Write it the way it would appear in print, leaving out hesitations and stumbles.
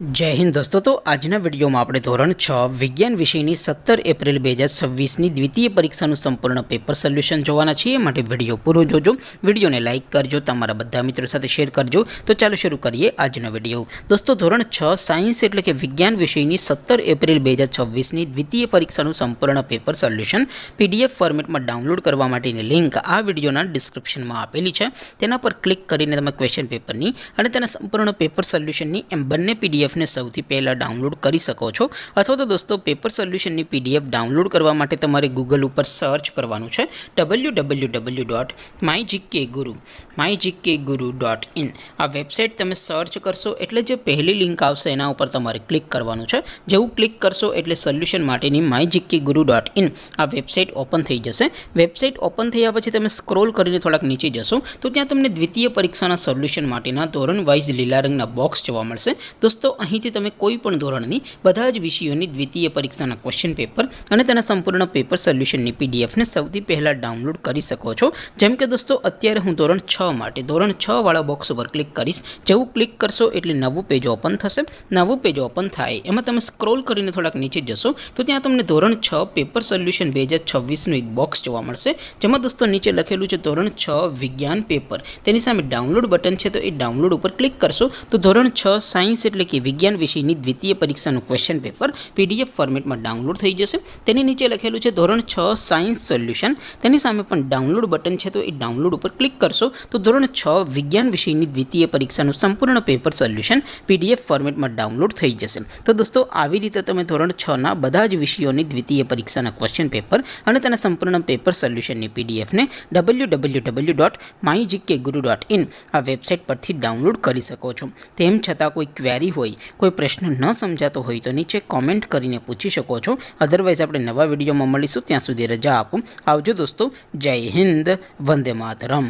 जय हिंद दोस्तों। तो आजना विडियो में આપણે ધોરણ 6 વિજ્ઞાન વિષયની 17 એપ્રિલ 2026 ની દ્વિતીય પરીક્ષાનું સંપૂર્ણ પેપર સોલ્યુશન જોવાના છીએ। માટે વિડિયો પૂરો જોજો, વિડિયોને લાઈક કરજો, તમારા બધા મિત્રો સાથે શેર કરજો। તો ચાલો શરૂ કરીએ આજનો વિડિયો। દોસ્તો ધોરણ 6 સાયન્સ એટલે કે વિજ્ઞાન વિષયની 17 એપ્રિલ 2026 ની દ્વિતીય પરીક્ષાનું સંપૂર્ણ પેપર સોલ્યુશન પીડીએફ ફોર્મેટમાં ડાઉનલોડ કરવા માટેની લિંક આ વિડિયોના ડિસ્ક્રિપ્શનમાં આપેલી છે। તેના પર ક્લિક કરીને તમે ક્વેશ્ચન પેપરની અને તેના સંપૂર્ણ પેપર સોલ્યુશનની એમ બંને પીડીએફ ने સૌથી પહેલા ડાઉનલોડ કરી શકો છો। અથવા તો દોસ્તો પેપર સોલ્યુશનની પીડીએફ ડાઉનલોડ કરવા માટે તમારે ગૂગલ ઉપર સર્ચ કરવાનું છે www.mygkguru.in। આ વેબસાઇટ તમે સર્ચ કરશો એટલે જે પહેલી લિંક આવશે એના ઉપર તમારે ક્લિક કરવાનું છે। જેવું ક્લિક કરશો એટલે સોલ્યુશન માટેની mygkguru.in આ વેબસાઇટ ઓપન થઈ જશે। વેબસાઇટ ઓપન થયા પછી તમે સ્ક્રોલ કરીને થોડાક નીચે જશો તો ત્યાં તમને દ્વિતીય પરીક્ષાના સોલ્યુશન માટેના ધોરણ વાઇઝ લીલા રંગના બોક્સ જોવા મળશે। દોસ્તો અહીંથી તમે કોઈ પણ ધોરણની બધા જ વિષયોની દ્વિતીય પરીક્ષાના ક્વેશ્ચન પેપર અને તેના સંપૂર્ણ પેપર સોલ્યુશનની પીડીએફને સૌથી પહેલાં ડાઉનલોડ કરી શકો છો। જેમ કે દોસ્તો અત્યારે હું ધોરણ 6 માટે ધોરણ 6 વાળા બોક્સ ઉપર ક્લિક કરીશ। જેવું ક્લિક કરશો એટલે નવું પેજ ઓપન થશે। નવું પેજ ઓપન થાય એમાં તમે સ્ક્રોલ કરીને થોડાક નીચે જશો તો ત્યાં તમને ધોરણ 6 પેપર સોલ્યુશન 2026નું એક બોક્સ જોવા મળશે। જેમાં દોસ્તો નીચે લખેલું છે ધોરણ 6 વિજ્ઞાન પેપર, તેની સામે ડાઉનલોડ બટન છે તો એ ડાઉનલોડ ઉપર ક્લિક કરશો તો ધોરણ 6 સાયન્સ એટલે કે વિજ્ઞાન વિષયની દ્વિતીય પરીક્ષાનું ક્વેશ્ચન પેપર પીડીએફ ફોર્મેટમાં ડાઉનલોડ થઈ જશે। તેની નીચે લખેલું છે ધોરણ 6 સાયન્સ સોલ્યુશન, તેની સામે પણ ડાઉનલોડ બટન છે તો એ ડાઉનલોડ ઉપર ક્લિક કરશો તો ધોરણ 6 વિજ્ઞાન વિષયની દ્વિતીય પરીક્ષાનું સંપૂર્ણ પેપર સોલ્યુશન પીડીએફ ફોર્મેટમાં ડાઉનલોડ થઈ જશે। તો દોસ્તો આવી રીતે તમે ધોરણ 6ના બધા જ વિષયોની દ્વિતીય પરીક્ષાના ક્વેશ્ચન પેપર અને તેના સંપૂર્ણ પેપર સોલ્યુશનની પીડીએફને www.mygkguru.in આ વેબસાઇટ પરથી ડાઉનલોડ કરી શકો છો। તેમ છતાં કોઈ ક્વેરી હોય, કોઈ પ્રશ્ન ન સમજાતો હોય તો નીચે કોમેન્ટ કરીને પૂછી શકો છો। અધરવાઇઝ આપણે નવા વિડીયોમાં મળીશું, ત્યાં સુધી રજા આપો। આવજો દોસ્તો, જય હિન્દ, વંદે માતરમ।